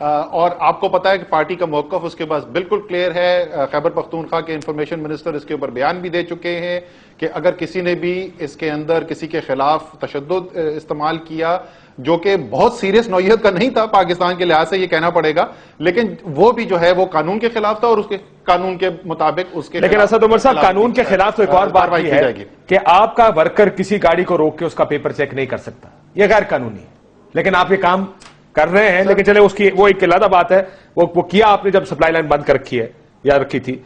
اور آپ کو پتا ہے کہ پارٹی کا موقف اس کے پاس بالکل کلیئر ہے. خیبر پختونخوا کے انفارمیشن منسٹر اس کے اوپر بیان بھی دے چکے ہیں کہ اگر کسی نے بھی اس کے اندر کسی کے خلاف تشدد استعمال کیا جو کہ بہت سیریس نوعیت کا نہیں تھا پاکستان کے لحاظ سے یہ کہنا پڑے گا, لیکن وہ بھی جو ہے وہ قانون کے خلاف تھا اور اس کے قانون کے مطابق اس کے. لیکن اسد عمر صاحب, قانون کے خلاف تو ایک اور بات یہ ہے کہ آپ کا ورکر کسی گاڑی کو روک کے اس کا پیپر چیک نہیں کر سکتا, یہ غیر قانونی ہے. لیکن آپ یہ کام کر رہے ہیں, لیکن چلے اس کی وہ ایک علیحدہ بات ہے, وہ کیا آپ نے جب سپلائی لائن بند کر رکھی ہے یا رکھی تھی.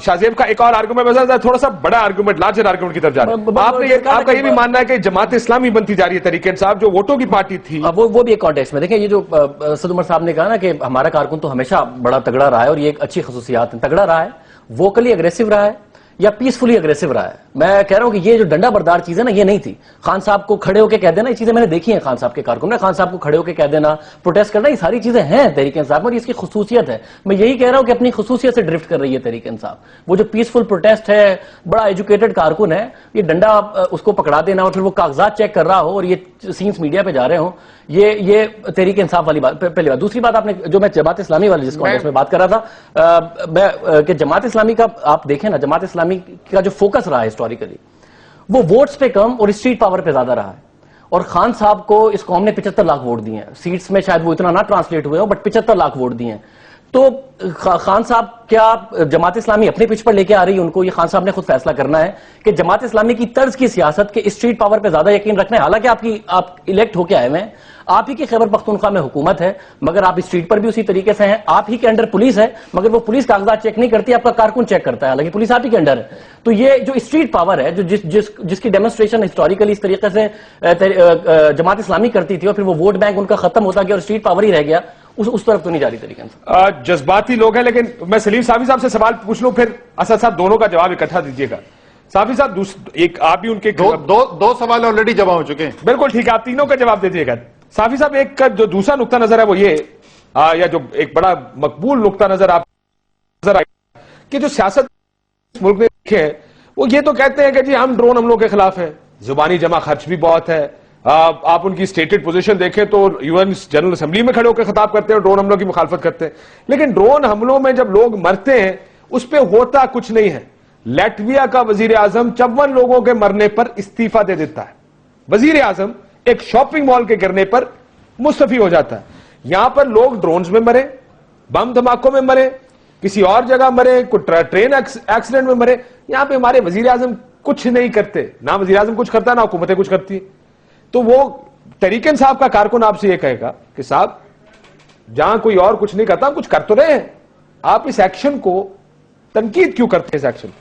شاہ زیب کا ایک اور آرگومنٹ, تھوڑا سا بڑا آرگومنٹ, لارجر آرگومنٹ کی طرف جا رہے ہیں آپ نے. آپ کا یہ بھی ماننا ہے کہ جماعت اسلامی بنتی جا رہی ہے تحریک انصاف, جو ووٹوں کی پارٹی تھی, وہ بھی ایک کانٹیکسٹ میں دیکھیں. یہ جو اسد عمر صاحب نے کہا نا کہ ہمارا کارکن تو ہمیشہ بڑا تگڑا رہا ہے, اور یہ ایک اچھی خصوصیات ہیں. تگڑا رہا ہے, ووکلی اگریسو رہا ہے, یا پیسفلی اگریسو رہا ہے. میں کہہ رہا ہوں کہ یہ جو ڈنڈا بردار چیز ہے نا, یہ نہیں تھی. خان صاحب کو کھڑے ہو کے کہہ دینا, یہ چیزیں میں نے دیکھی ہیں خان صاحب کے کارکن میں. خان صاحب کو کھڑے ہو کے کہہ دینا, پروٹیسٹ کرنا, یہ ساری چیزیں ہیں تحریک انصاف میں, اور اس کی خصوصیت ہے. میں یہی کہہ رہا ہوں کہ اپنی خصوصیت سے ڈرفٹ کر رہی ہے تحریک انصاف. وہ جو پیسفل پروٹیسٹ ہے, بڑا ایجوکیٹڈ کارکن ہے, یہ ڈنڈا اس کو پکڑا دینا اور پھر وہ کاغذات چیک کر رہا ہو اور یہ سینس میڈیا پہ جا رہے ہوں, یہ تحریک انصاف والی بات. پہلی بات. دوسری بات, آپ نے جو میں جماعت اسلامی والی جس کانٹیکسٹ میں بات کر رہا تھا, کہ جماعت اسلامی کا آپ دیکھیں نا, جماعت اسلامی کا جو فوکس رہا ہے ہسٹوریکلی, وہ ووٹس پہ کم اور اسٹریٹ پاور پہ زیادہ رہا ہے. اور خان صاحب کو اس قوم نے 75 لاکھ ووٹ دیے ہیں. سیٹس میں شاید وہ اتنا نہ ٹرانسلیٹ ہوئے ہوں, بٹ 75 لاکھ ووٹ دیے ہیں. تو خان صاحب, کیا جماعت اسلامی اپنے پچ پر لے کے آ رہی ہے ان کو؟ یہ خان صاحب نے خود فیصلہ کرنا ہے کہ جماعت اسلامی کی طرز کی سیاست کے اسٹریٹ پاور پہ زیادہ یقین رکھنا ہے. حالانکہ آپ الیکٹ ہو کے آئے ہوئے ہیں, آپ ہی کی خیبر پختونخوا میں حکومت ہے, مگر آپ اسٹریٹ پر بھی اسی طریقے سے ہیں. آپ ہی کے انڈر پولیس ہے, مگر وہ پولیس کاغذات چیک نہیں کرتی, آپ کا کارکن چیک کرتا ہے, حالانکہ پولیس آپ ہی کے انڈر ہے. تو یہ جو اسٹریٹ پاور ہے, جو جس کی ڈیمونسٹریشن ہسٹوریکلی اس طریقے سے جماعت اسلامی کرتی تھی, اور پھر وہ ووٹ بینک ان کا ختم ہوتا گیا اور اسٹریٹ پاور ہی رہ گیا, اس طرف تو نہیں جاری طریقے سے. جذباتی لوگ ہیں. لیکن میں سلیم صافی صاحب سے سوال پوچھ لوں, پھر اسد صاحب دونوں کا جواب اکٹھا دیجیے گا. صافی صاحب, ایک آپ بھی ان کے دو سوال آلریڈی جمع ہو چکے ہیں. بالکل ٹھیک ہے, آپ تینوں کا جواب دیجیے گا. صافی صاحب, ایک کا جو دوسرا نقطہ نظر ہے وہ یہ, یا جو ایک بڑا مقبول نقطہ نظر آپ نظر آئے, کہ جو سیاست ملک نے دیکھے ہے, وہ یہ تو کہتے ہیں کہ جی ہم ڈرون حملوں کے خلاف ہیں. زبانی جمع خرچ بھی بہت ہے. آپ ان کی اسٹیٹڈ پوزیشن دیکھیں تو UN جنرل اسمبلی میں کھڑے ہو کے خطاب کرتے ہیں, ڈرون حملوں کی مخالفت کرتے ہیں. لیکن ڈرون حملوں میں جب لوگ مرتے ہیں اس پہ ہوتا کچھ نہیں ہے. لیٹویا کا وزیر اعظم 54 لوگوں کے مرنے پر استعفیٰ دے دیتا ہے. وزیر اعظم ایک شاپنگ مال کے گرنے پر مستعفی ہو جاتا ہے. یہاں پر لوگ ڈرونز میں مرے, بم دھماکوں میں مرے, کسی اور جگہ مرے, کوئی ٹرین ایکسیڈنٹ میں مرے. یہاں پہ ہمارے وزیر اعظم کچھ نہیں کرتے, نہ وزیر اعظم کچھ کرتا نہ حکومتیں کچھ کرتی. تو وہ تحریک انصاف کا کارکن آپ سے یہ کہے گا کہ صاحب جہاں کوئی اور کچھ نہیں کرتا, ہم کچھ کر تو رہے ہیں, آپ اس ایکشن کو تنقید کیوں کرتے ہیں اس ایکشن کو؟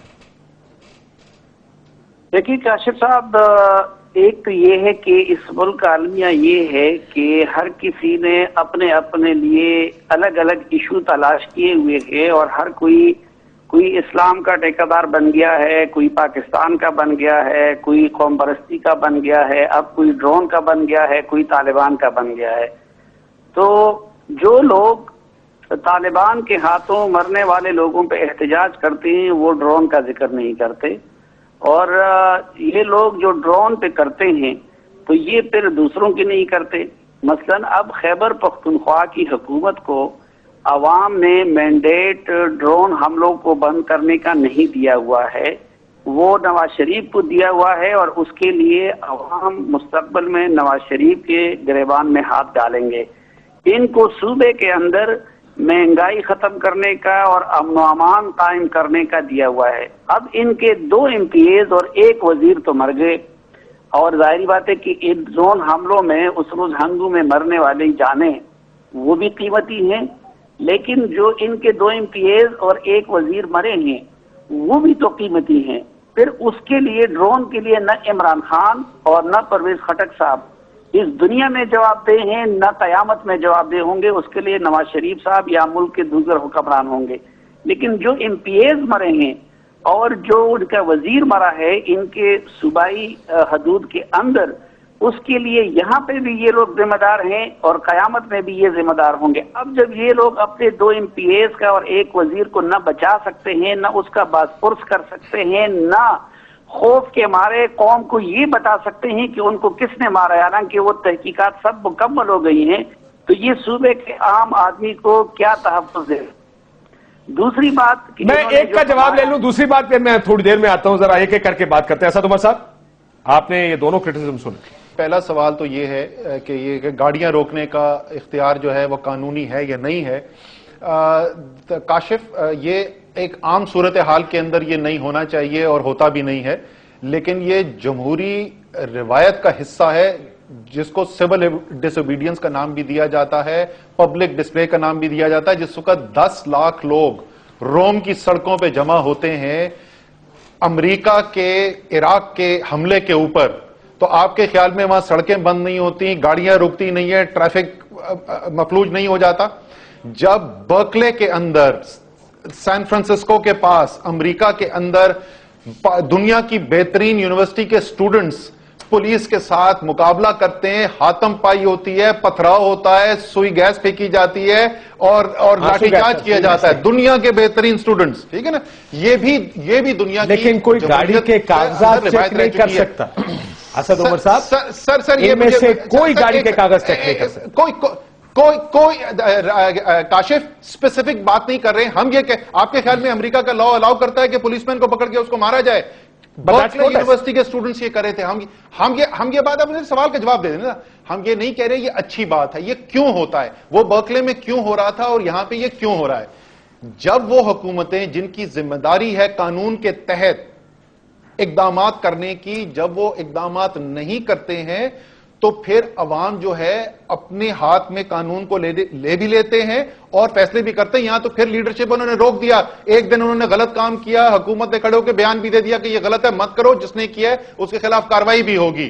دیکھیے کاشف صاحب, ایک تو یہ ہے کہ اس ملک کا المیہ یہ ہے کہ ہر کسی نے اپنے اپنے لیے الگ الگ ایشو تلاش کیے ہوئے ہیں, اور ہر کوئی اسلام کا ٹھیکیدار بن گیا ہے, کوئی پاکستان کا بن گیا ہے, کوئی قوم پرستی کا بن گیا ہے, اب کوئی ڈرون کا بن گیا ہے, کوئی طالبان کا بن گیا ہے. تو جو لوگ طالبان کے ہاتھوں مرنے والے لوگوں پہ احتجاج کرتے ہیں وہ ڈرون کا ذکر نہیں کرتے, اور یہ لوگ جو ڈرون پہ کرتے ہیں تو یہ پھر دوسروں کی نہیں کرتے. مثلا اب خیبر پختونخوا کی حکومت کو عوام نے مینڈیٹ ڈرون حملوں کو بند کرنے کا نہیں دیا ہوا ہے, وہ نواز شریف کو دیا ہوا ہے, اور اس کے لیے عوام مستقبل میں نواز شریف کے گریبان میں ہاتھ ڈالیں گے. ان کو صوبے کے اندر مہنگائی ختم کرنے کا اور امن و امان قائم کرنے کا دیا ہوا ہے. اب ان کے 2 MPAs اور 1 وزیر تو مر گئے, اور ظاہری بات ہے کہ ان ڈرون حملوں میں اس روز ہنگو میں مرنے والی جانیں وہ بھی قیمتی ہیں, لیکن جو ان کے 2 MPAs اور 1 وزیر مرے ہیں وہ بھی تو قیمتی ہیں. پھر اس کے لیے ڈرون کے لیے نہ عمران خان اور نہ پرویز خٹک صاحب اس دنیا میں جواب دہ ہیں, نہ قیامت میں جواب دہ ہوں گے. اس کے لیے نواز شریف صاحب یا ملک کے دوسرے حکمران ہوں گے. لیکن جو MPAs مرے ہیں اور جو ان کا وزیر مرا ہے ان کے صوبائی حدود کے اندر, اس کے لیے یہاں پہ بھی یہ لوگ ذمہ دار ہیں اور قیامت میں بھی یہ ذمہ دار ہوں گے. اب جب یہ لوگ اپنے 2 MPAs کا اور 1 وزیر کو نہ بچا سکتے ہیں, نہ اس کا باز پرس کر سکتے ہیں, نہ خوف کے مارے قوم کو یہ بتا سکتے ہیں کہ ان کو کس نے مارا, حالانکہ وہ تحقیقات سب مکمل ہو گئی ہیں, تو یہ صوبے کے عام آدمی کو کیا تحفظ ہے؟ دوسری بات کہ میں انہوں نے ایک کا جو جواب لے فرمایا- لوں, دوسری بات پہ میں تھوڑی دیر میں آتا ہوں, ذرا ایک ایک کر کے بات کرتے ہیں. اسد عمر صاحب, آپ نے یہ دونوں کرٹیسزم سنے. پہلا سوال تو یہ ہے کہ یہ کہ گاڑیاں روکنے کا اختیار جو ہے وہ قانونی ہے یا نہیں ہے. کاشف, یہ ایک عام صورتحال کے اندر یہ نہیں ہونا چاہیے اور ہوتا بھی نہیں ہے, لیکن یہ جمہوری روایت کا حصہ ہے جس کو سول ڈس اوبیڈینس کا نام بھی دیا جاتا ہے, پبلک ڈسپلے کا نام بھی دیا جاتا ہے. جس وقت 10 لاکھ لوگ روم کی سڑکوں پہ جمع ہوتے ہیں امریکہ کے عراق کے حملے کے اوپر, تو آپ کے خیال میں وہاں سڑکیں بند نہیں ہوتی, گاڑیاں رکتی نہیں ہیں, ٹریفک مفلوج نہیں ہو جاتا؟ جب برکلے کے اندر, سان فرانسسکو کے پاس, امریکہ کے اندر دنیا کی بہترین یونیورسٹی کے سٹوڈنٹس پولیس کے ساتھ مقابلہ کرتے ہیں, ہاتم پائی ہوتی ہے, پتھراؤ ہوتا ہے, سوئی گیس پھینکی جاتی ہے اور لاٹھی چارج کیا جاتا ہے, دنیا کے بہترین سٹوڈنٹس, ٹھیک ہے نا, یہ بھی دنیا کی, لیکن کوئی گاڑی کے کاغذات چیک نہیں کر سکتا. اسد عمر صاحب, سر یہ ان میں سے کوئی گاڑی کے کاغذ چیک نہیں کر سکتا. کوئی کاشف اسپیسیفک بات نہیں کر رہے ہیں ہم. یہ کہ آپ کے خیال میں امریکہ کا لا الاؤ کرتا ہے کہ پولیس مین کو پکڑ کے اس کو مارا جائے؟ برکلے یونیورسٹی کے اسٹوڈنٹس یہ کر رہے تھے. ہم یہ بات, اپنے سوال کا جواب دے دیں نا, ہم یہ نہیں کہہ رہے یہ اچھی بات ہے. یہ کیوں ہوتا ہے؟ وہ برکلے میں کیوں ہو رہا تھا اور یہاں پہ یہ کیوں ہو رہا ہے؟ جب وہ حکومتیں جن کی ذمہ داری ہے قانون کے تحت اقدامات کرنے کی, جب وہ اقدامات نہیں کرتے ہیں تو پھر عوام جو ہے اپنے ہاتھ میں قانون کو لے بھی لیتے ہیں اور فیصلے بھی کرتے ہیں. یہاں تو پھر لیڈرشپ انہوں نے روک دیا. ایک دن انہوں نے غلط کام کیا, حکومت نے کھڑے ہو کے بیان بھی دے دیا کہ یہ غلط ہے, مت کرو, جس نے کیا ہے اس کے خلاف کاروائی بھی ہوگی.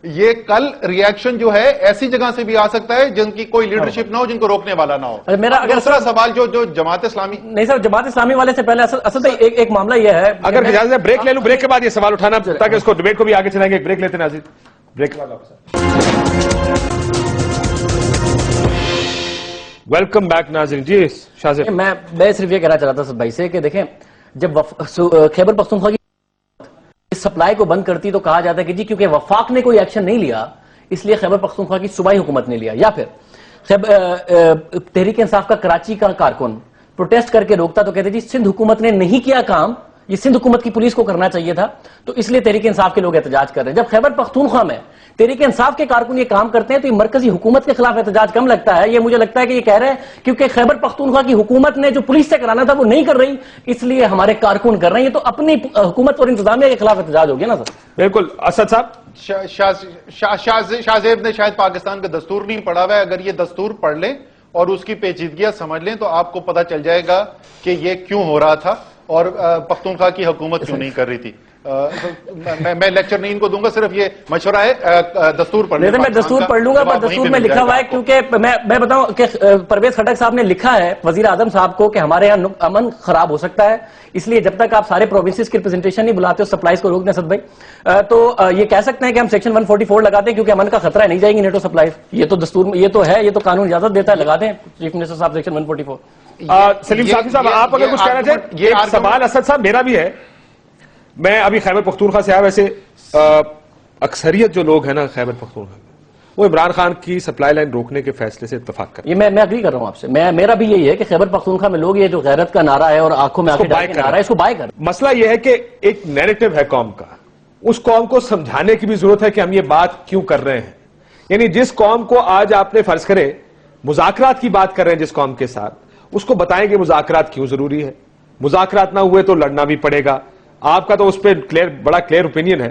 یہ کل ریاکشن جو ہے ایسی جگہ سے بھی آ سکتا ہے جن کی کوئی لیڈرشپ نہ ہو, جن کو روکنے والا نہ ہو. میرا اگر دوسرا سوال جو جماعت اسلامی, نہیں سر, جماعت اسلامی والے سے پہلے اصل ایک معاملہ یہ ہے, اگر اجازت ہے بریک لے لوں, بریک کے بعد یہ سوال اٹھانا تاکہ اس کو ڈیبیٹ کو بھی آگے چلائیں گے. ایک بریک لیتے ہیں ناظرین, بریک کے بعد واپس. ویلکم بیک ناظرین. جی شاہ زیب, میں صرف یہ کہنا چاہ رہا تھا سب بھائی سے کہ دیکھیں, جب خیبر پختونخوا کی سپلائی کو بند کرتی تو کہا جاتا ہے کہ جی کیونکہ وفاق نے کوئی ایکشن نہیں لیا اس لیے خیبر پختونخوا کی صوبائی حکومت نے لیا, یا پھر تحریک انصاف کا کراچی کا کارکن پروٹیسٹ کر کے روکتا تو کہتے جی سندھ حکومت نے نہیں کیا کام, یہ سندھ حکومت کی پولیس کو کرنا چاہیے تھا, تو اس لیے تحریک انصاف کے لوگ احتجاج کر رہے ہیں. جب خیبر پختونخوا میں تحریک انصاف کے کارکن یہ کام کرتے ہیں تو یہ مرکزی حکومت کے خلاف احتجاج کم لگتا ہے. یہ مجھے لگتا ہے کہ یہ کہہ رہے ہیں کیونکہ خیبر پختونخوا کی حکومت نے جو پولیس سے کرانا تھا وہ نہیں کر رہی, اس لیے ہمارے کارکن کر رہے ہیں. یہ تو اپنی حکومت اور انتظامیہ کے خلاف احتجاج ہو گیا نا سر. بالکل. اسد صاحب, شاہ زیب نے شاید پاکستان کا دستور نہیں پڑھا ہوا ہے. اگر یہ دستور پڑھ لیں اور اس کی پیچیدگیاں سمجھ لیں تو آپ کو پتا چل جائے گا کہ یہ کیوں ہو رہا تھا اور پختونخوا کی حکومت کیوں نہیں کر رہی تھی. میں لیکچر نہیں ان کو دوں گا, صرف یہ مشورہ ہے, دستور پڑھ لیں. میں دستور پڑھ لوں گا, پر دستور میں لکھا ہوا ہے, کیونکہ میں بتاؤں کہ پرویز خٹک صاحب نے لکھا ہے وزیر اعظم صاحب کو کہ ہمارے یہاں امن خراب ہو سکتا ہے, اس لیے جب تک آپ سارے پروونسز کی ریپرزنٹیشن نہیں بلاتے ہو سپلائیز کو روک دیں. اسد بھائی, تو یہ کہہ سکتے ہیں کہ ہم سیکشن 144 لگاتے ہیں کیونکہ امن کا خطرہ ہے, نہیں جائیں گی نیٹو سپلائیز. یہ تو دستور, یہ تو ہے, یہ تو قانون اجازت دیتا ہے, لگا دیں چیف منسٹر صاحب سیکشن 144. سلیم صاحب, آپ اگر کچھ کہنا چاہیں. یہ سوال اسد صاحب میرا بھی ہے. میں ابھی خیبر پختونخوا سے آیا, ویسے اکثریت جو لوگ ہیں نا خیبر پختونخوا میں, وہ عمران خان کی سپلائی لائن روکنے کے فیصلے سے اتفاق کرتے ہیں. یہ میں اگری کر رہا ہوں آپ سے. میرا بھی یہی ہے کہ خیبر پختونخوا میں لوگ یہ جو غیرت کا نعرہ ہے اور آنکھوں میں آنکھیں ڈال کے نعرہ ہے, اس کو بائے کر. مسئلہ یہ ہے کہ ایک نیریٹو ہے قوم کا, اس قوم کو سمجھانے کی بھی ضرورت ہے کہ ہم یہ بات کیوں کر رہے ہیں. یعنی جس قوم کو آج آپ نے فرض کرے مذاکرات کی بات کر رہے ہیں جس قوم کے ساتھ, اس کو بتائیں کہ مذاکرات کیوں ضروری ہے. مذاکرات نہ ہوئے تو لڑنا بھی پڑے گا. آپ کا تو اس پہ بڑا کلیئر اوپینین ہے,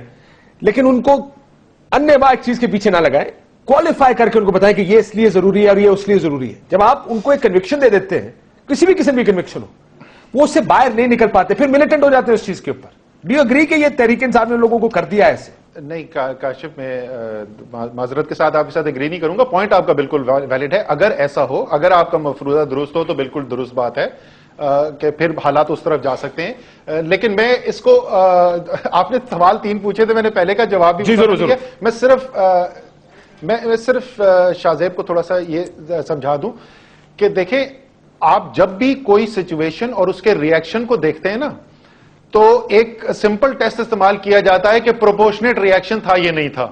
لیکن ان کو انیہ ایک چیز کے پیچھے نہ لگائیں, کوالیفائی کر کے ان کو بتائیں کہ یہ اس لیے ضروری ہے اور یہ اس لیے ضروری ہے. جب آپ ان کو ایک کنوکشن دے دیتے ہیں, کسی بھی قسم کی کنوکشن ہو, وہ اس سے باہر نہیں نکل پاتے, پھر ملیٹنٹ ہو جاتے ہیں اس چیز کے اوپر. ڈو یو اگری کہ یہ تحریک انصاف نے لوگوں کو کر دیا ایسے؟ نہیں کاشف, میں معذرت کے ساتھ آپ کے ساتھ اگری نہیں کروں گا. پوائنٹ آپ کا بالکل ویلڈ ہے. اگر ایسا ہو, اگر آپ کا مفروضہ درست ہو تو بالکل درست بات ہے کہ پھر حالات اس طرف جا سکتے ہیں. لیکن میں اس کو, آپ نے سوال 3 پوچھے تھے, میں نے پہلے کا جواب بھی دیا. میں صرف شاہ زیب کو تھوڑا سا یہ سمجھا دوں کہ دیکھیں, آپ جب بھی کوئی سچویشن اور اس کے ریئیکشن کو دیکھتے ہیں نا, تو ایک سمپل ٹیسٹ استعمال کیا جاتا ہے کہ پروپورشنیٹ ریئیکشن تھا یہ نہیں تھا.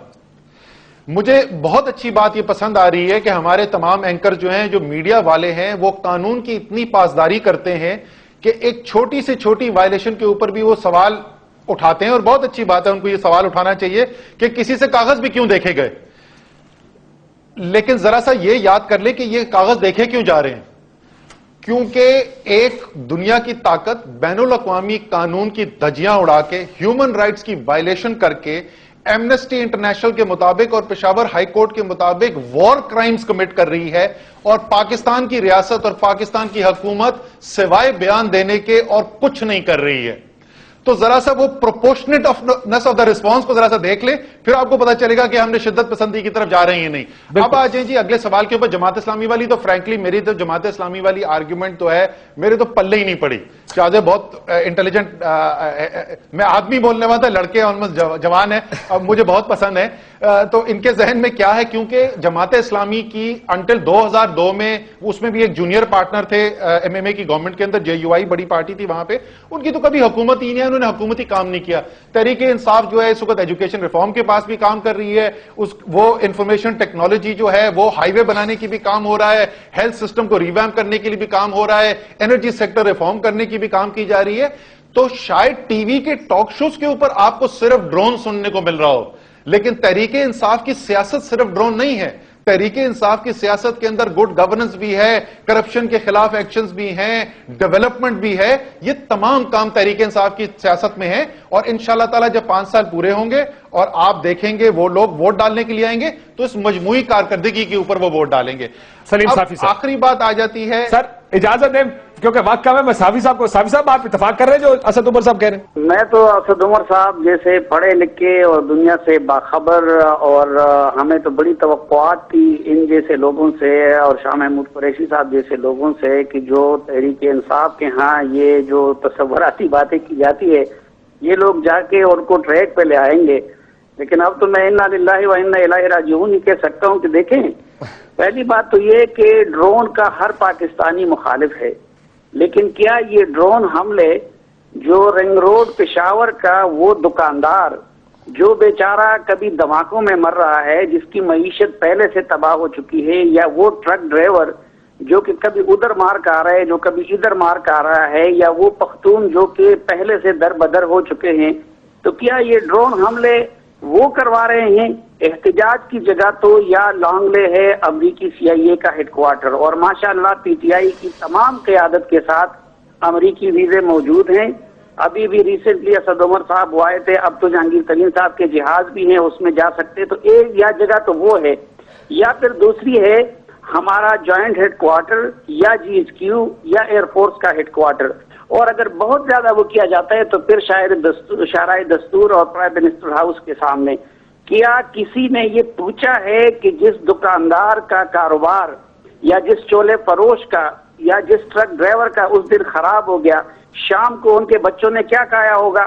مجھے بہت اچھی بات یہ پسند آ رہی ہے کہ ہمارے تمام اینکر جو ہیں، جو میڈیا والے ہیں، وہ قانون کی اتنی پاسداری کرتے ہیں کہ ایک چھوٹی سے چھوٹی وائلیشن کے اوپر بھی وہ سوال اٹھاتے ہیں، اور بہت اچھی بات ہے، ان کو یہ سوال اٹھانا چاہیے کہ کسی سے کاغذ بھی کیوں دیکھے گئے، لیکن ذرا سا یہ یاد کر لیں کہ یہ کاغذ دیکھے کیوں جا رہے ہیں، کیونکہ ایک دنیا کی طاقت بین الاقوامی قانون کی دھجیاں اڑا کے، ہیومن رائٹس کی وائلیشن کر کے، ایمنسٹی انٹرنیشنل کے مطابق اور پشاور ہائی کورٹ کے مطابق وار کرائمز کمٹ کر رہی ہے، اور پاکستان کی ریاست اور پاکستان کی حکومت سوائے بیان دینے کے اور کچھ نہیں کر رہی ہے. تو ذرا سا وہ پروپورشنیٹنس آف دا ریسپانس کو ذرا سا دیکھ لیں، پھر آپ کو پتا چلے گا کہ ہم نے شدت پسندی کی طرف جا رہے ہیں نہیں. اب آ جائیں جی اگلے سوال کے اوپر. جماعت اسلامی والی تو فرینکلی میری تو جماعت اسلامی والی آرگیومنٹ تو ہے میرے تو پلے ہی نہیں پڑی. شاہد بہت انٹیلیجنٹ، میں آدمی بولنے والا تھا، لڑکے آلموسٹ جوان ہیں، اب مجھے بہت پسند ہے. تو ان کے ذہن میں کیا ہے، کیونکہ جماعت اسلامی کی انٹل 2002 میں اس میں بھی ایک جونیئر پارٹنر تھے ایم ایم اے کی گورنمنٹ کے اندر، جے یو آئی بڑی پارٹی تھی وہاں پہ، ان کی تو کبھی حکومت ہی نہیں ہے، انہوں نے حکومتی کام نہیں کیا. تحریک انصاف جو ہے اس وقت ایجوکیشن ریفارم کے پاس بھی کام کر رہی ہے، وہ انفارمیشن ٹیکنالوجی جو ہے وہ ہائی وے بنانے کی بھی کام ہو رہا ہے، ہیلتھ سسٹم کو ریویمپ کرنے کے لیے بھی کام ہو رہا ہے، انرجی سیکٹر ریفارم کرنے کی بھی کام کی جا رہی ہے. تو شاید ٹی وی کے ٹاک شوز کے اوپر آپ کو صرف ڈرون سننے کو مل رہا ہو، لیکن تحریک انصاف کی سیاست صرف ڈرون نہیں ہے. تحریک انصاف کی سیاست کے اندر گڈ گورننس بھی ہے، کرپشن کے خلاف ایکشنز بھی ہیں، ڈیولپمنٹ بھی ہے. یہ تمام کام تحریک انصاف کی سیاست میں ہیں، اور انشاءاللہ تعالی جب 5 سال پورے ہوں گے اور آپ دیکھیں گے وہ لوگ ووٹ ڈالنے کے لیے آئیں گے تو اس مجموعی کارکردگی کے اوپر وہ ووٹ ڈالیں گے. سلیم صافی صاحب، آخری بات آ جاتی ہے سر اجازت دیں کیونکہ وقت کم ہے. میں صافی صاحب آپ اتفاق کر رہے ہیں جو اسد عمر صاحب کہہ رہے ہیں؟ میں تو اسد عمر صاحب جیسے پڑھے لکھے اور دنیا سے باخبر، اور ہمیں تو بڑی توقعات تھی ان جیسے لوگوں سے اور شاہ محمود قریشی صاحب جیسے لوگوں سے کہ جو تحریک انصاف کے ہاں یہ جو تصوراتی باتیں کی جاتی ہے یہ لوگ جا کے ان کو ٹریک پہ لے آئیں گے. لیکن اب تو میں انا للہ و انا الیہ راجعون ہی کہہ سکتا ہوں کہ دیکھیں، پہلی بات تو یہ کہ ڈرون کا ہر پاکستانی مخالف ہے، لیکن کیا یہ ڈرون حملے جو رنگ روڈ پشاور کا وہ دکاندار جو بیچارہ کبھی دھماکوں میں مر رہا ہے، جس کی معیشت پہلے سے تباہ ہو چکی ہے، یا وہ ٹرک ڈرائیور جو کہ کبھی ادھر مار کا آ رہا ہے جو کبھی ادھر مار کا آ رہا ہے، یا وہ پختون جو کہ پہلے سے در بدر ہو چکے ہیں، تو کیا یہ ڈرون حملے وہ کروا رہے ہیں؟ احتجاج کی جگہ تو یا لانگ لے ہے امریکی سی آئی اے کا ہیڈ کوارٹر، اور ماشاءاللہ پی ٹی آئی کی تمام قیادت کے ساتھ امریکی ویزے موجود ہیں. ابھی بھی ریسنٹلی اسد عمر صاحب وہ آئے تھے، اب تو جہانگیر ترین صاحب کے جہاز بھی ہیں اس میں جا سکتے. تو ایک یا جگہ تو وہ ہے، یا پھر دوسری ہے ہمارا جوائنٹ ہیڈ کوارٹر یا جی ایچ کیو یا ایئر فورس کا ہیڈ کوارٹر. اور اگر بہت زیادہ وہ کیا جاتا ہے تو پھر شاید شاہراہ دستور اور پرائم منسٹر ہاؤس کے سامنے. کیا کسی نے یہ پوچھا ہے کہ جس دکاندار کا کاروبار یا جس چولے فروش کا یا جس ٹرک ڈرائیور کا اس دن خراب ہو گیا، شام کو ان کے بچوں نے کیا کھایا ہوگا؟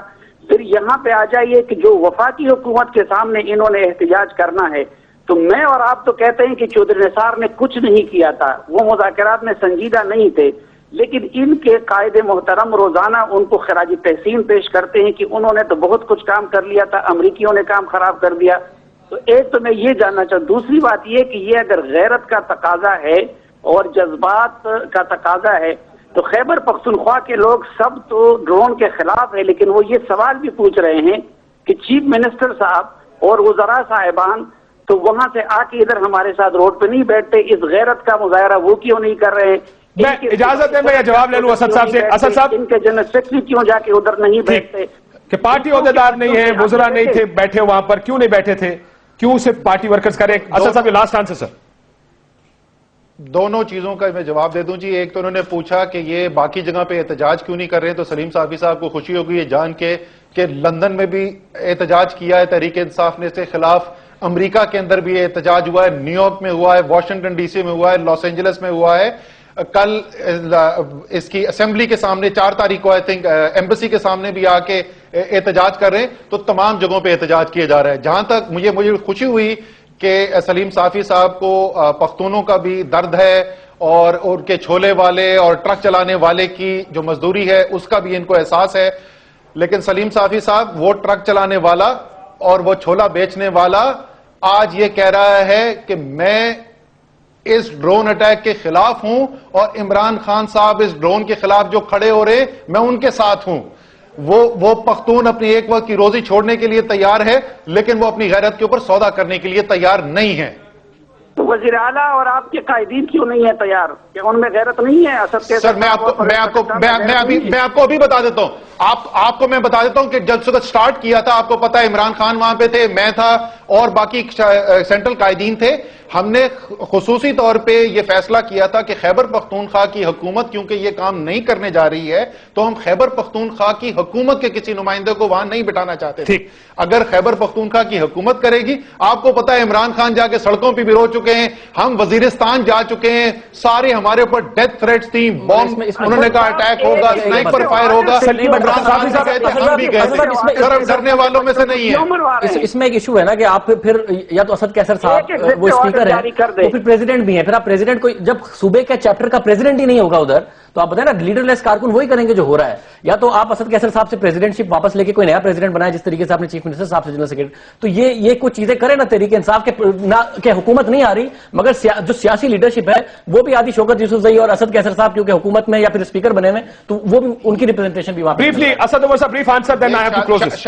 پھر یہاں پہ آ جائیے کہ جو وفاقی حکومت کے سامنے انہوں نے احتجاج کرنا ہے، تو میں اور آپ تو کہتے ہیں کہ چودھری نثار نے کچھ نہیں کیا تھا، وہ مذاکرات میں سنجیدہ نہیں تھے، لیکن ان کے قائد محترم روزانہ ان کو خراج تحسین پیش کرتے ہیں کہ انہوں نے تو بہت کچھ کام کر لیا تھا، امریکیوں نے کام خراب کر دیا. تو ایک تو میں یہ جاننا چاہوں. دوسری بات یہ کہ یہ اگر غیرت کا تقاضا ہے اور جذبات کا تقاضا ہے تو خیبر پختونخوا کے لوگ سب تو ڈرون کے خلاف ہے، لیکن وہ یہ سوال بھی پوچھ رہے ہیں کہ چیف منسٹر صاحب اور وزراء صاحبان تو وہاں سے آ کے ادھر ہمارے ساتھ روڈ پہ نہیں بیٹھتے، اس غیرت کا مظاہرہ وہ کیوں نہیں کر رہے ہیں؟ میں اجازت ہے میں یہ جواب لے لوں اسد صاحب سے. اسد صاحب، ان کے جنرل سیکرٹری کیوں جا کے ادھر نہیں بیٹھتے کہ پارٹی عہدیدار نہیں ہے، وزراء نہیں تھے بیٹھے وہاں پر، کیوں نہیں بیٹھے تھے؟ کیوں صرف پارٹی ورکرز کریں؟ اسد صاحب لاسٹ آنسر سر. دونوں چیزوں کا میں جواب دے دوں جی. ایک تو انہوں نے پوچھا کہ یہ باقی جگہ پہ احتجاج کیوں نہیں کر رہے، تو سلیم صافی صاحب کو خوشی ہوگی یہ جان کے کہ لندن میں بھی احتجاج کیا ہے تحریک انصاف نے اس کے خلاف، امریکہ کے اندر بھی احتجاج ہوا ہے، نیو یارک میں ہوا ہے، واشنگٹن ڈی سی میں ہوا ہے، لاس اینجلس میں ہوا ہے. کل اس کی اسمبلی کے سامنے 4 تاریخ کو آئی تھنک ایمبیسی کے سامنے بھی آ کے احتجاج کر رہے ہیں. تو تمام جگہوں پہ احتجاج کیا جا رہا ہے. جہاں تک مجھے خوشی ہوئی کہ سلیم صافی صاحب کو پختونوں کا بھی درد ہے اور ان کے چھولے والے اور ٹرک چلانے والے کی جو مزدوری ہے اس کا بھی ان کو احساس ہے. لیکن سلیم صافی صاحب، وہ ٹرک چلانے والا اور وہ چھولا بیچنے والا آج یہ کہہ رہا ہے کہ میں اس ڈرون اٹیک کے خلاف ہوں اور عمران خان صاحب اس ڈرون کے خلاف جو کھڑے ہو رہے میں ان کے ساتھ ہوں. وہ پختون اپنی ایک وقت کی روزی چھوڑنے کے لیے تیار ہے لیکن وہ اپنی غیرت کے اوپر سودا کرنے کے لیے تیار نہیں ہے. تو وزیر اعلیٰ اور آپ کے قائدین کیوں نہیں ہے تیار؟ کیا ان میں غیرت نہیں ہے؟ سر میں آپ کو ابھی بتا دیتا ہوں. آپ کو میں بتا دیتا ہوں کہ جب سٹارٹ کیا تھا آپ کو پتا ہے عمران خان وہاں پہ تھے, میں تھا اور باقی سینٹرل قائدین تھے. ہم نے خصوصی طور پہ یہ فیصلہ کیا تھا کہ خیبر پختونخوا کی حکومت کیونکہ یہ کام نہیں کرنے جا رہی ہے تو ہم خیبر پختونخوا کی حکومت کے کسی نمائندے کو وہاں نہیں بٹھانا چاہتے تھے. اگر خیبر پختونخوا کی حکومت کرے گی, آپ کو پتا ہے عمران خان جا کے سڑکوں پہ بھی رو چکے ہیں, ہم وزیرستان جا چکے ہیں, سارے ہمارے اوپر ڈیتھ تھریٹس تھی, بم انہوں نے کہا اٹیک ہوگا, سنائپر فائر ہوگا. عمران خان بھی گئے تھے, ہم بھی گئے تھے, سر ہم ڈرنے والوں میں سے نہیں ہیں. اس میں ایک ایشو ہے نا کہ آپ پھر یا تو اسد کیسر صاحب وہ اسپیکر ہے تو پھر پریزیڈنٹ بھی ہے, پھر آپ پریزیڈنٹ کو جب صوبے کے چیپٹر کا پریزیڈنٹ ہی نہیں ہوگا ادھر تو آپ بتائیں نا لیڈر لیس کارکن وہی کریں گے جو ہو رہا ہے. یا تو آپ اسد کیسر صاحب سے پریزیڈنٹ شپ واپس لے کے کوئی نیا پریزیڈنٹ بنائے جس طریقے سے آپ نے چیف منسٹر صاحب سے جنرل سیکرٹری, تو یہ کچھ چیزیں کریں نا. تحریک انصاف کے حکومت نہیں آ رہی مگر جو سیاسی لیڈرشپ ہے وہ بھی آدھی شوکت یوسفزئی اور اسد کیسر صاحب کیونکہ حکومت میں یا پھر اسپیکر بنے ہوئے تو وہ بھی ان کی ریپرزنٹیشن بھی وہاں پہ. Briefly, اسد عمر صاحب, brief answer, then I have to close this.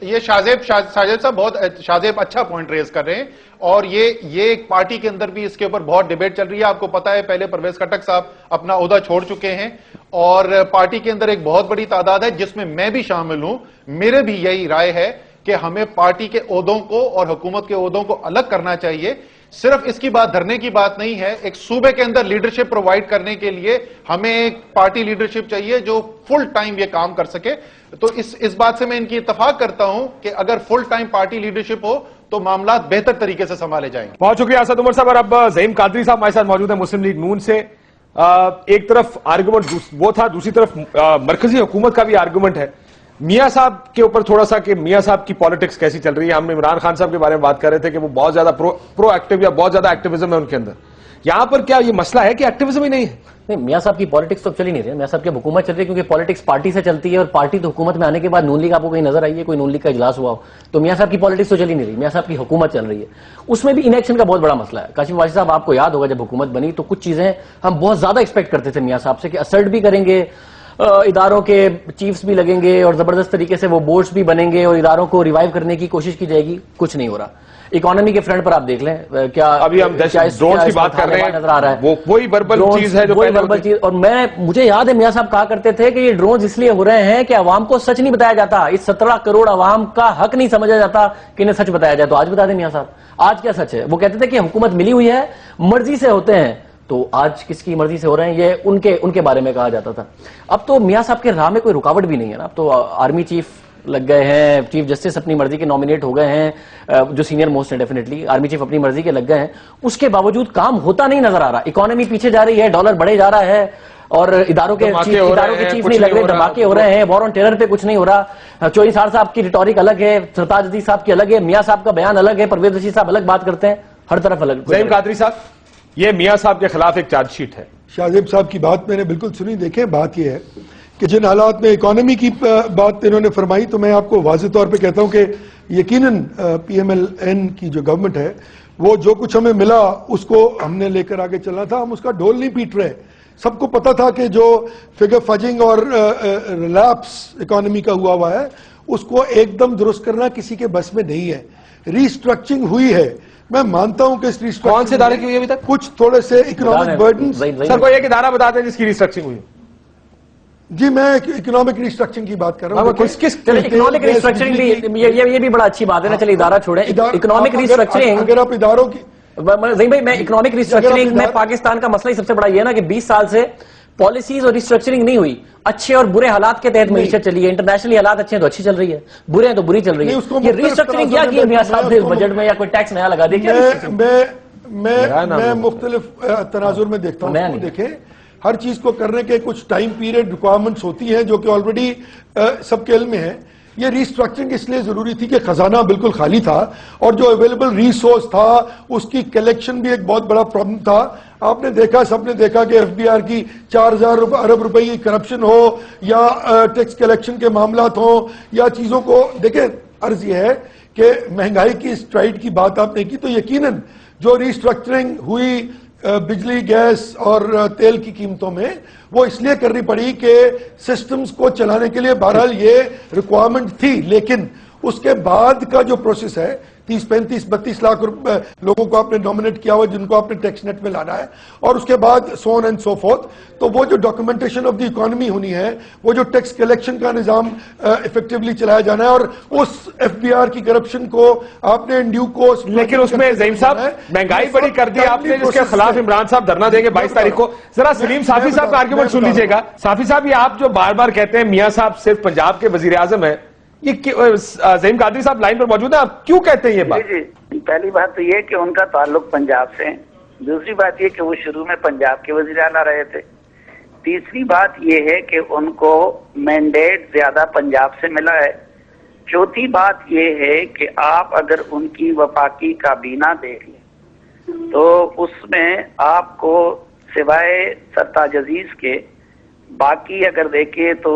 یہ شاہزیب صاحب اچھا پوائنٹ ریز کر رہے ہیں اور یہ ایک پارٹی کے اندر بھی اس کے اوپر بہت ڈیبیٹ چل رہی ہے. آپ کو پتا ہے پہلے پرویز خٹک صاحب اپنا عہدہ چھوڑ چکے ہیں اور پارٹی کے اندر ایک بہت بڑی تعداد ہے جس میں میں بھی شامل ہوں. میرے بھی یہی رائے ہے کہ ہمیں پارٹی کے عہدوں کو اور حکومت کے عہدوں کو الگ کرنا چاہیے. صرف اس کی بات دھرنے کی بات نہیں ہے, ایک صوبے کے اندر لیڈرشپ پرووائڈ کرنے کے لیے ہمیں ایک پارٹی لیڈرشپ چاہیے جو فل ٹائم یہ کام کر سکے. تو اس بات سے میں ان کی اتفاق کرتا ہوں کہ اگر فل ٹائم پارٹی لیڈرشپ ہو تو معاملات بہتر طریقے سے سنبھالے جائیں گے. بہت شکریہ اسد عمر صاحب. اور اب زعیم قادری صاحب ہمارے ساتھ موجود ہیں مسلم لیگ نون سے. ایک طرف آرگومنٹ وہ تھا, دوسری طرف مرکزی حکومت کا بھی آرگومنٹ ہے. میاں صاحب کے اوپر تھوڑا سا کہ میاں صاحب کی پالیٹکس کیسی چل رہی ہے. ہم عمران خان صاحب کے بارے میں بات کر رہے تھے کہ وہ بہت زیادہ پرو ایکٹیو یا بہت زیادہ ایکٹیویزم ہے ان کے اندر. یہاں پر کیا یہ مسئلہ ہے کہ ایکٹیویزم ہی نہیں ہے؟ نہیں, میاں صاحب کی پالیٹکس تو چل ہی نہیں رہی. میاں صاحب کی حکومت چل رہی ہے کیونکہ پالیٹکس پارٹی سے چلتی ہے اور پارٹی تو حکومت میں آنے کے بعد نون لیگ آپ کو کہیں نظر آئی ہے, کوئی نون لیگ کا اجلاس ہوا ہو تو میاں صاحب کی پالیٹکس تو چل ہی نہیں رہی. میاں صاحب کی حکومت چل رہی ہے, اس میں بھی انیکشن کا بہت بڑا مسئلہ ہے. کاشف واجد صاحب آپ کو یاد ہوگا جب حکومت بنی تو کچھ چیزیں ہم بہت زیادہ ایکسپیکٹ کرتے تھے میاں صاحب سے کہ اسرٹ بھی کریں گے, اداروں کے چیفز بھی لگیں گے اور زبردست طریقے سے وہ بورڈز بھی بنیں گے اور اداروں کو ریوائیو کرنے کی کوشش کی جائے گی. کچھ نہیں ہو رہا. اکانومی کے فرنٹ پر آپ دیکھ لیں کیا ابھی ہم ڈرون کی بات کر رہے ہیں, نظر آ رہا ہے وہی وربل چیز ہے جو وہی وربل چیز. اور مجھے یاد ہے میاں صاحب کہا کرتے تھے کہ یہ ڈرونز اس لیے ہو رہے ہیں کہ عوام کو سچ نہیں بتایا جاتا, اس 17 کروڑ عوام کا حق نہیں سمجھا جاتا کہ انہیں سچ بتایا جائے. تو آج بتا دیں میاں صاحب آج کیا سچ ہے. وہ کہتے تھے کہ حکومت ملی ہوئی ہے, مرضی سے ہوتے ہیں, تو آج کس کی مرضی سے ہو رہے ہیں یہ ان کے بارے میں کہا جاتا تھا. اب تو میاں صاحب کے راہ میں کوئی رکاوٹ بھی نہیں ہے نا. اب تو آرمی چیف لگ گئے ہیں, چیف جسٹس اپنی مرضی کے نامینیٹ ہو گئے ہیں, جو سینئر موسٹ ہیں ڈیفینیٹلی آرمی چیف اپنی مرضی کے لگ گئے ہیں. اس کے باوجود کام ہوتا نہیں نظر آ رہا. اکانومی پیچھے جا رہی ہے, ڈالر بڑھے جا رہا ہے اور اداروں کے چیف نہیں لگ رہے, دھماکے ہو رہے ہیں, وار آن ٹیرر پہ کچھ نہیں ہو رہا. چوہی صاحب کی ریٹورک الگ ہے, سرتاج عزیز صاحب کی الگ ہے, میاں صاحب کا بیان الگ ہے, پرویز رشید صاحب الگ بات کرتے ہیں, ہر طرف الگ. زعیم قادری صاحب, یہ میاں صاحب کے خلاف ایک چارج شیٹ ہے. شاہزیب صاحب کی بات میں نے بالکل سنی. دیکھیں بات یہ ہے کہ جن حالات میں اکانومی کی بات انہوں نے فرمائی تو میں آپ کو واضح طور پہ کہتا ہوں کہ یقیناً پی ایم ایل این کی جو گورنمنٹ ہے وہ جو کچھ ہمیں ملا اس کو ہم نے لے کر آگے چلنا تھا. ہم اس کا ڈھول نہیں پیٹ رہے. سب کو پتا تھا کہ جو فگر فجنگ اور ریلیپس اکانومی کا ہوا ہے اس کو ایک دم درست کرنا کسی کے بس میں نہیں ہے. ریسٹرکچرنگ ہوئی ہے, میں مانتا ہوں کہ اس ریسٹرکچرنگ کون سے ادارے کی ہوئی ابھی تک؟ کچھ تھوڑے سے اکنامک برڈن. سر کوئی ایک ادارہ بتاتے ہیں جس کی ریسٹرکچرنگ ہوئی؟ جی میں اکنامک ریسٹرکچرنگ کی بات کر رہا ہوں. اکنامک ریسٹرکچرنگ یہ بھی بڑا اچھی بات ہے نا. چلیے ادارہ چھوڑیں, اکنامک ریسٹرکچرنگ اگر آپ اداروں کی میں اکنامک ریسٹرکچرنگ میں پاکستان کا مسئلہ ہی سب سے بڑا یہ ہے نا کہ 20 سال سے پالیسیز اور ریسٹرکچرنگ نہیں ہوئی. اچھے اور برے حالات کے تحت معیشت چلی ہے. انٹرنیشنل حالات اچھے ہیں تو اچھی چل رہی ہے, برے ہیں تو بری چل رہی ہے. یہ ریسٹرکچرنگ کیا کی ہے میاں صاحب نے بجٹ میں, یا کوئی ٹیکس نیا لگا دیا؟ میں مختلف تناظر میں دیکھتا ہوں. دیکھیں ہر چیز کو کرنے کے کچھ ٹائم پیریڈ ریکوائرمنٹس ہوتی ہیں جو کہ آلریڈی سب کے علم میں ہے. یہ ریسٹرکچرنگ اس لیے ضروری تھی کہ خزانہ بالکل خالی تھا اور جو اویلیبل ریسورس تھا اس کی کلیکشن بھی ایک بہت بڑا پرابلم تھا. آپ نے دیکھا, سب نے دیکھا کہ ایف بی آر کی 4000 ارب روپے کی کرپشن ہو یا ٹیکس کلیکشن کے معاملات ہوں یا چیزوں کو دیکھیں. عرض یہ ہے کہ مہنگائی کی اسٹرائڈ کی بات آپ نے کی تو یقیناً جو ریسٹرکچرنگ ہوئی بجلی گیس اور تیل کی قیمتوں میں وہ اس لیے کرنی پڑی کہ سسٹمز کو چلانے کے لیے بہرحال یہ ریکوائرمنٹ تھی، لیکن اس کے بعد کا جو پروسیس ہے 30-35-32 لاکھ لوگوں کو آپ نے نامنیٹ کیا ہوا جن کو آپ نے ٹیکس نیٹ میں لانا ہے، اور اس کے بعد سو آن اینڈ سو فورتھ، تو وہ جو ڈاکومنٹیشن آف دی اکانومی ہونی ہے، وہ جو ٹیکس کلیکشن کا نظام افیکٹولی چلایا جانا ہے، اور اس ایف بی آر کی کرپشن کو آپ نے ڈیو کوسٹ، لیکن اس میں زعیم صاحب مہنگائی بڑی کر دی آپ نے، جس کے خلاف عمران صاحب دھرنا دیں گے 22 تاریخ کو. ذرا سلیم صافی صاحب کا آرگیومنٹ سن لیجیے گا. صافی صاحب یہ آپ جو بار بار کہتے ہیں میاں صاحب صرف پنجاب کے وزیر اعظم ہیں، یہ زعیم قادری صاحب لائن پر موجود ہیں، آپ کیوں کہتے ہیں یہ بات؟ جی پہلی بات تو یہ کہ ان کا تعلق پنجاب سے ہے، دوسری بات یہ کہ وہ شروع میں پنجاب کے وزیر اعلیٰ رہے تھے، تیسری بات یہ ہے کہ ان کو مینڈیٹ زیادہ پنجاب سے ملا ہے، چوتھی بات یہ ہے کہ آپ اگر ان کی وفاقی کابینہ دیکھ لیں تو اس میں آپ کو سوائے سرتاج عزیز کے باقی اگر دیکھیں تو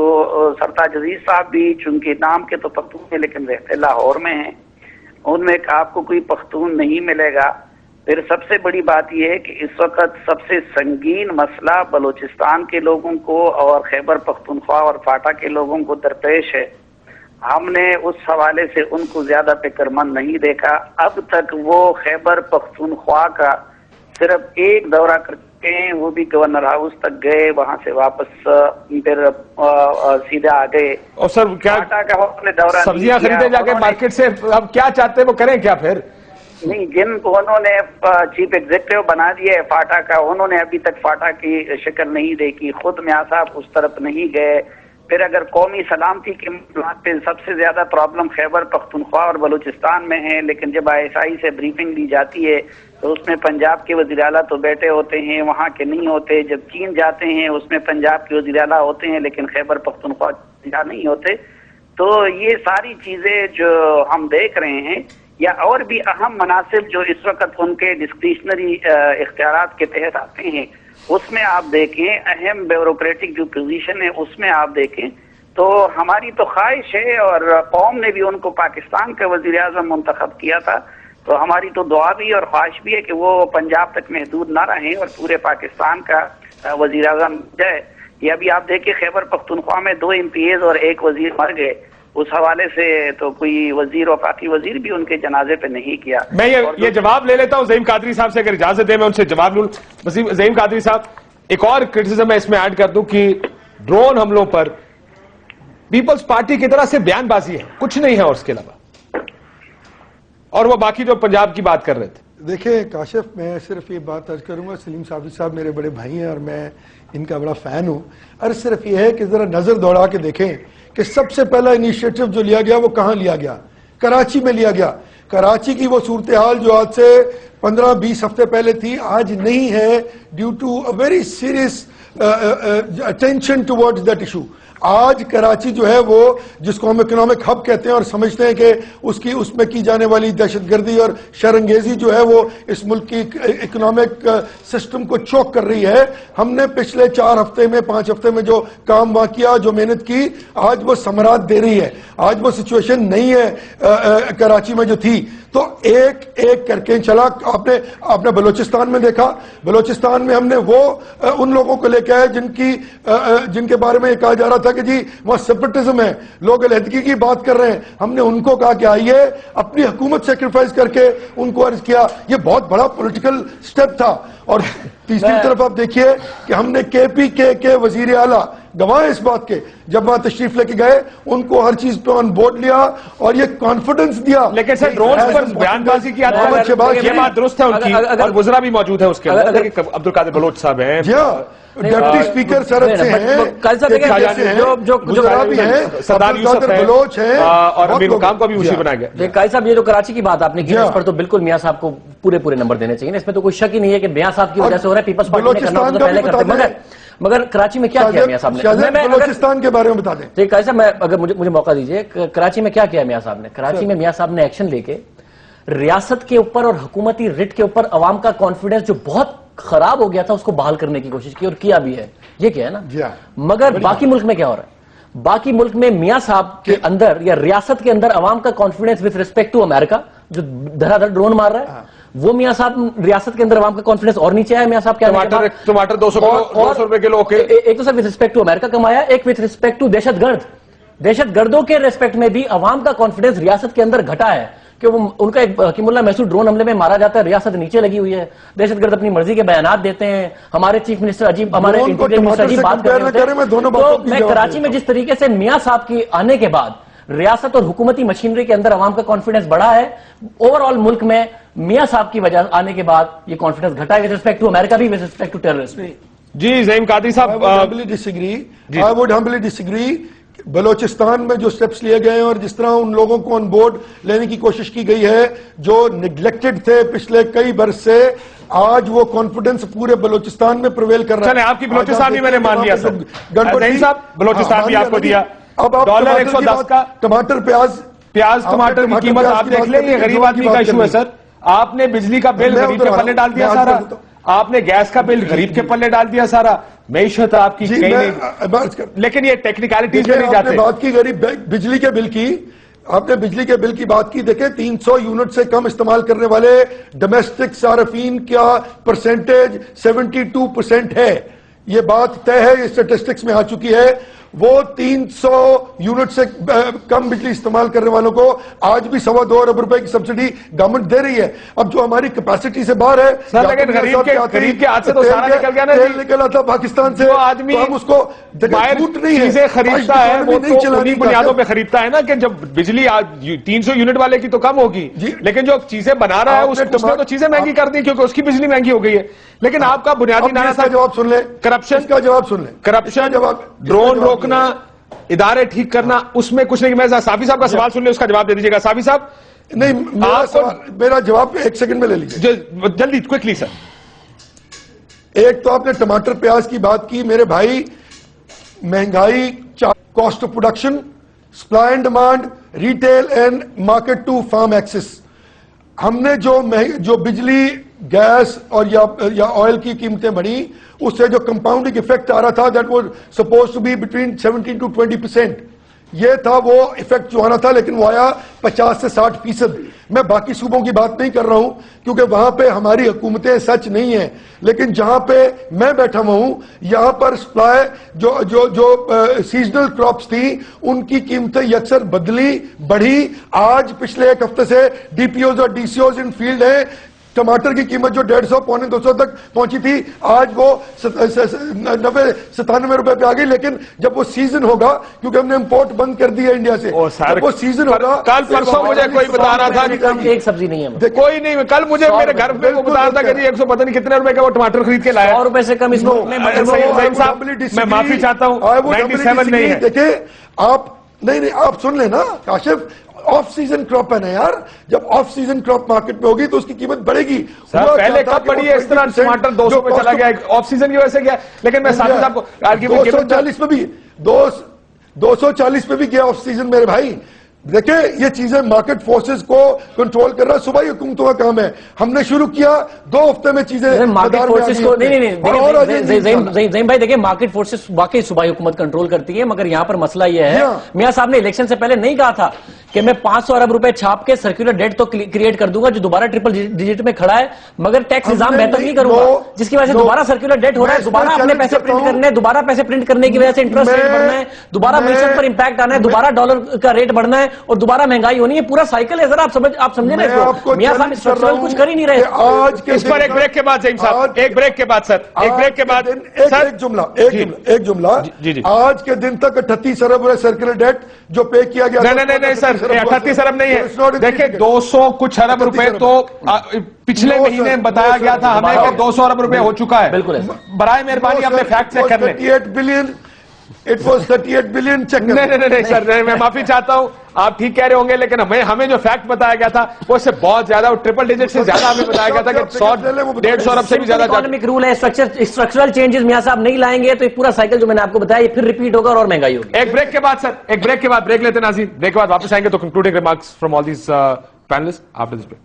سرتاج عزیز صاحب بھی چونکہ نام کے تو پختون ہیں لیکن رہتے لاہور میں ہیں، ان میں آپ کو کوئی پختون نہیں ملے گا. پھر سب سے بڑی بات یہ ہے کہ اس وقت سب سے سنگین مسئلہ بلوچستان کے لوگوں کو اور خیبر پختونخوا اور فاٹا کے لوگوں کو درپیش ہے. ہم نے اس حوالے سے ان کو زیادہ فکر مند نہیں دیکھا. اب تک وہ خیبر پختونخوا کا صرف ایک دورہ کرتے ہیں، وہ بھی گورنر ہاؤس تک گئے، وہاں سے واپس پھر سیدھا آ گئے. اور سر کیا سبزیاں خریدے جا کے مارکیٹ سے، اب کیا چاہتے ہیں وہ کریں کیا پھر؟ نہیں، جن کو انہوں نے چیف ایگزیکٹو بنا دیا ہے فاٹا کا، انہوں نے ابھی تک فاٹا کی شکل نہیں دیکھی، خود میاں صاحب اس طرف نہیں گئے. پھر اگر قومی سلامتی کے معاملات پہ سب سے زیادہ پرابلم خیبر پختونخوا اور بلوچستان میں ہے، لیکن جب ISI سے بریفنگ لی جاتی ہے تو اس میں پنجاب کے وزیر اعلیٰ تو بیٹھے ہوتے ہیں، وہاں کے نہیں ہوتے. جب چین جاتے ہیں اس میں پنجاب کے وزیر اعلیٰ ہوتے ہیں لیکن خیبر پختونخوا نہیں ہوتے. تو یہ ساری چیزیں جو ہم دیکھ رہے ہیں، یا اور بھی اہم مناصب جو اس وقت ان کے ڈسکریشنری اختیارات کے تحت آتے ہیں، اس میں آپ دیکھیں اہم بیوروکریٹک جو پوزیشن ہے اس میں آپ دیکھیں تو ہماری تو خواہش ہے، اور قوم نے بھی ان کو پاکستان کا وزیر اعظم منتخب کیا تھا، تو ہماری تو دعا بھی اور خواہش بھی ہے کہ وہ پنجاب تک محدود نہ رہیں اور پورے پاکستان کا وزیر اعظم جائے. یہ ابھی آپ دیکھیں خیبر پختونخوا میں 2 MPs اور 1 وزیر مر گئے، اس حوالے سے تو کوئی وزیر وفاقی وزیر بھی ان کے جنازے پہ نہیں کیا. میں یہ جواب لے لیتا ہوں زعیم قادری صاحب سے، اگر اجازت دیں میں ان سے جواب لوں. زعیم قادری صاحب، ایک اور کرٹیسزم میں اس میں ایڈ کر دوں کہ ڈرون حملوں پر پیپلز پارٹی کی طرح سے بیان بازی ہے، کچھ نہیں ہے اور اس کے علاوہ، اور وہ باقی جو پنجاب کی بات کر رہے تھے. دیکھیں کاشف، میں صرف یہ بات عرض کروں گا، سلیم صافی صاحب میرے بڑے بھائی ہیں اور میں ان کا بڑا فین ہوں. عرض صرف یہ ہے کہ ذرا نظر دوڑا کے دیکھیں کہ سب سے پہلا انیشیٹو جو لیا گیا وہ کہاں لیا گیا؟ کراچی میں لیا گیا. کراچی کی وہ صورتحال جو آج سے 15-20 ہفتے پہلے تھی آج نہیں ہے، due to a very serious attention towards that issue. آج کراچی جو ہے وہ جس کو ہم اکنامک ہب کہتے ہیں اور سمجھتے ہیں کہ اس میں کی جانے والی دہشت گردی اور شرانگیزی جو ہے وہ اس ملک کی اکنامک سسٹم کو چوک کر رہی ہے. ہم نے پچھلے 4 ہفتے میں 5 ہفتے میں جو کام وہاں کیا، جو محنت کی، آج وہ ثمرات دے رہی ہے. آج وہ سچویشن نہیں ہے کراچی میں جو تھی. تو ایک ایک کر کے چلا. آپ نے بلوچستان میں دیکھا، بلوچستان میں ہم نے وہ ان لوگوں کو لے کے آئے جن کے بارے میں یہ کہا جا رہا تھا کہ جی وہاں سیپریٹزم ہے، لوگ علیحدگی کی بات کر رہے ہیں. ہم نے ان کو کہا کہ آئیے اپنی حکومت سیکریفائز کر کے ان کو عرض کیا. یہ بہت بڑا پولیٹیکل سٹیپ تھا. اور تیسری طرف آپ دیکھیے کہ ہم نے KPK کے وزیر اعلیٰ گواہ اس بات کے، جب وہاں تشریف لے کے گئے ان کو ہر چیز پہ آن بورڈ لیا اور یہ کانفیڈنس دیا. لیکن سر ڈرونز پر بیان بازی کی یہ بات درست ہے ان کی، اور وزراء بھی موجود ہیں اس کے اندر. عبد القادر بلوچ صاحب ہیں، جی ہاں، ڈپٹی اسپیکر سرحد سے ہیں، سردار یوسف بلوچ ہیں، اور امیر مقام کو بھی اسی بنایا گیا. قائد صاحب یہ جو کراچی کی بات آپ نے کی اس پر تو بالکل میاں صاحب کو پورے نمبر دینے چاہیے، اس میں تو کوئی شک ہی نہیں ہے کہ میاں صاحب کی وجہ سے ہو رہا ہے. پیپلز پارٹی نے کرنا تو پہلے کرتے، مگر کراچی میں کیا کیا میاں صاحب نے؟ بلوچستان کے بارے میں بتا دیں. ٹھیک ہے صاحب، میں اگر مجھے موقع دیجیے، کراچی میں کیا کیا میاں صاحب نے؟ کراچی میں میاں صاحب نے ایکشن لے کے ریاست کے اوپر اور حکومتی رٹ کے اوپر عوام کا کانفیڈنس جو بہت خراب ہو گیا تھا اس کو بحال کرنے کی کوشش کی، اور کیا بھی ہے. یہ کیا ہے نا. مگر باقی ملک میں کیا ہو رہا ہے؟ باقی ملک میں میاں صاحب کے اندر یا ریاست کے اندر عوام کا کانفیڈنس وتھ ریسپیکٹ ٹو امریکہ جو دھڑا دھڑ ڈرون مار رہا ہے, وہ میاں صاحب ریاست کے اندر عوام کا کانفیڈنس اور نیچے آیا. میاں صاحب کیا ٹماٹر 200 روپے کلو. ایک تو سر وتھ ریسپیکٹ ٹو امریکہ کمایا, ایک وتھ ریسپیکٹ ٹو دہشت گردوں کے ریسپیکٹ میں بھی عوام کا کانفیڈنس ریاست کے اندر گھٹا ہے کہ وہ ان کا ایک حکیم اللہ محسود ڈرون حملے میں مارا جاتا ہے, ریاست نیچے لگی ہوئی ہے, دہشت گرد اپنی مرضی کے بیانات دیتے ہیں, ہمارے چیف منسٹر عجیب, ہمارے انٹیریئر منسٹر عجیب بات کر رہے ہیں. تو میں کراچی میں جس طریقے سے میاں صاحب کی آنے کے بعد ریاست اور حکومتی مشینری کے اندر عوام کا کانفیڈنس بڑھا ہے, اوور آل ملک میں میاں صاحب کی وجہ آنے کے بعد یہ کانفیڈنس گھٹا ہے وتھ ریسپیکٹ ٹو امریکہ بھی, وتھ ریسپیکٹ ٹو ٹیررسٹ. جی زعیم قادری صاحب, I would humbly disagree. Balochistan میں جو سٹیپس لیے گئے ہیں اور جس طرح ان لوگوں کو آن بورڈ لینے کی کوشش کی گئی ہے جو نگلیکٹڈ تھے پچھلے کئی برس سے, آج وہ کانفیڈنس پورے بلوچستان میں پرویل کر رہا ہے. چلیں آپ کی بلوچستان بھی میں نے مان لیا سر, زعیم صاحب بلوچستان بھی آپ کو دیا. اب آپ $110 کا ٹماٹر پیاز ٹماٹر کی قیمت آپ دیکھ لیں, یہ غریب آدمی کا ایشو ہے سر. آپ نے بجلی کا بل غریب کے پلے ڈال دیا سارا, آپ نے گیس کا بل غریب کے پلے ڈال دیا سارا, معیشت آپ کی کہیں نہیں. لیکن یہ ٹیکنیکلٹیز میں نہیں جاتے. آپ نے بات کی غریب بجلی کے بل کی, آپ نے بجلی کے بل کی بات کی. دیکھیں 300 یونٹ سے کم استعمال کرنے والے ڈومیسٹک صارفین کا پرسنٹیج 72% ہے. یہ بات طے ہے, یہ اسٹیٹسٹکس میں آ چکی ہے. وہ 300 یونٹ سے کم بجلی استعمال کرنے والوں کو آج بھی $2.25 ارب کی سبسڈی گورنمنٹ دے رہی ہے. اب جو ہماری کیپیسٹی سے باہر ہے سر, لیکن غریب کے ہاتھ سے تو سارا نکل گیا نا, تیل نکلا تھا پاکستان سے. جو آدمی ہم اس کو چیزیں خریدتا ہے وہ تو انہی بنیادوں پہ خریدتا ہے نا کہ جب بجلی 300 یونٹ والے کی تو کم ہوگی, لیکن جو چیزیں بنا رہا ہے اس نے تو چیزیں مہنگی کر دی کیونکہ اس کی بجلی مہنگی ہو گئی ہے. لیکن آپ کا بنیادی نعرہ تھا, جواب سن لیں, کرپشن کا جواب سن لیں, کرپشن, ڈرون روکنا, ادارے ٹھیک کرنا, اس میں کچھ نہیں. میں صافی صاحب کا سوال سن لیں, اس کا جواب دے دیجیے گا. صافی صاحب نہیں, میرا جواب 1 سیکنڈ میں لے لیجیے, جلدی کوئکلی سر. ایک تو آپ نے ٹماٹر پیاز کی بات کی میرے بھائی, مہنگائی, cost of production, supply and demand, retail and market to farm access. ہم نے جو بجلی, گیس اور یا آئل کی قیمتیں بڑھی, اس سے جو کمپاؤنڈنگ ایفیکٹ آ رہا تھا that was suppose to be between 17 to 20%. یہ تھا وہ ایفیکٹ جو آنا تھا, لیکن وہ آیا 50 سے 60%. میں باقی صوبوں کی بات نہیں کر رہا ہوں کیونکہ وہاں پہ ہماری حکومتیں سچ نہیں ہیں, لیکن جہاں پہ میں بیٹھا ہوا ہوں یہاں پر سپلائی جو سیزنل کراپس تھیں ان کی قیمتیں یکسر بدلی, بڑھی. آج پچھلے 1 ہفتے سے ڈی پی اوز اور D C Os in field ہیں. ٹماٹر کی قیمت جو 150 پونے 200 تک پہنچی تھی آج وہ 97 روپے پہ آ گئی. لیکن جب وہ سیزن ہوگا, کیونکہ ہم نے امپورٹ بند کر دی ہے انڈیا سے, جب وہ سیزن ہوگا. کل پرسوں مجھے کوئی بتا رہا تھا کہ ایک سبزی نہیں ہے, کوئی نہیں, کل مجھے میرے گھر پہ وہ بتا رہا تھا کہ 100 پتہ نہیں کتنے روپے کا وہ ٹماٹر خرید کے لایا. 100 روپے سے کم اس میں معافی چاہتا ہوں, 97 نہیں ہے. دیکھیں آپ, نہیں آپ سن لیں نا کاشف, آف سیزن کراپ ہے نا یار, جب آف سیزن کراپ مارکیٹ میں ہوگی تو اس کی قیمت بڑھے گی. سر پہلے کب بڑھی ہے اس طرح, ٹماٹر 200 پہ چلا گیا آف سیزن کی وجہ سے گیا. لیکن میں صاحب صاحب کو 240 پہ بھی 240 پہ بھی گیا آف سیزن میرے بھائی. دیکھیں یہ چیزیں مارکیٹ فورسز کو کنٹرول کر رہا, صوبائی حکومتوں کا کام ہے. ہم نے شروع کیا 2 ہفتے میں چیزیں مارکیٹ فورسز کو, زعیم بھائی دیکھیں مارکیٹ فورسز واقعی صوبائی حکومت کنٹرول کرتی ہے, مگر یہاں پر مسئلہ یہ ہے, میاں صاحب نے الیکشن سے پہلے نہیں کہا تھا کہ میں 500 ارب روپے چھاپ کے سرکولر ڈیٹ تو کریٹ کر دوں گا جو دوبارہ ٹرپل ڈیجٹ میں کھڑا ہے, مگر ٹیکس نظام بہتر نہیں کروں گا, جس کی وجہ سے دوبارہ سرکولر ڈیٹ ہو رہا ہے, دوبارہ اپنے پیسے پرنٹ کرنے, دوبارہ پیسے پرنٹ کرنے کی وجہ سے انٹرسٹ ریٹ بڑھنا ہے, دوبارہ معیشت پر امپیکٹ آنا ہے, دوبارہ ڈالر کا ریٹ بڑھنا ہے اور دوبارہ مہنگائی ہونی ہے. پورا سائیکل ہے, ذرا آپ سمجھیں نا اس کو. میاں صاحب اسٹرکچرل کچھ کر ہی نہیں رہے. آج کے اس پر ایک بریک کے بعد زعیم صاحب, ایک بریک کے بعد سر, ایک بریک کے بعد ایک جملہ, آج کے دن تک 38 ارب سرکولر ڈیٹ جو پے کیا گیا. نہیں سر, 38 ارب نہیں ہے. دیکھیں 200 کچھ ارب روپے تو پچھلے مہینے بتایا گیا تھا ہمیں کہ 200 ارب روپے ہو چکا ہے. بالکل, برائے مہربانی اپنے فیکٹ چیک کر لیں. 38 billion, it was 38 billion check. نہیں سر, میں معافی چاہتا ہوں, آپ ٹھیک کہہ رہے ہوں گے, لیکن ہمیں جو فیکٹ بتایا گیا تھا وہ اس سے بہت زیادہ, ٹرپل ڈیجٹ سے زیادہ ہمیں بتایا گیا تھا کہ 100-150 ارب سے بھی زیادہ. اکانومک رول ہے, اسٹرکچرل چینجز میاں صاحب نہیں لائیں گے تو ایک پورا سائیکل جو میں نے آپ کو بتایا یہ پھر ریپیٹ ہوگا اور مہنگائی ہوگی. ایک بریک کے بعد سر, ایک بریک کے بعد بریک لیتے ہیں ناظرین, بریک کے بعد واپس آئیں گے تو concluding remarks from all these panellist after this break.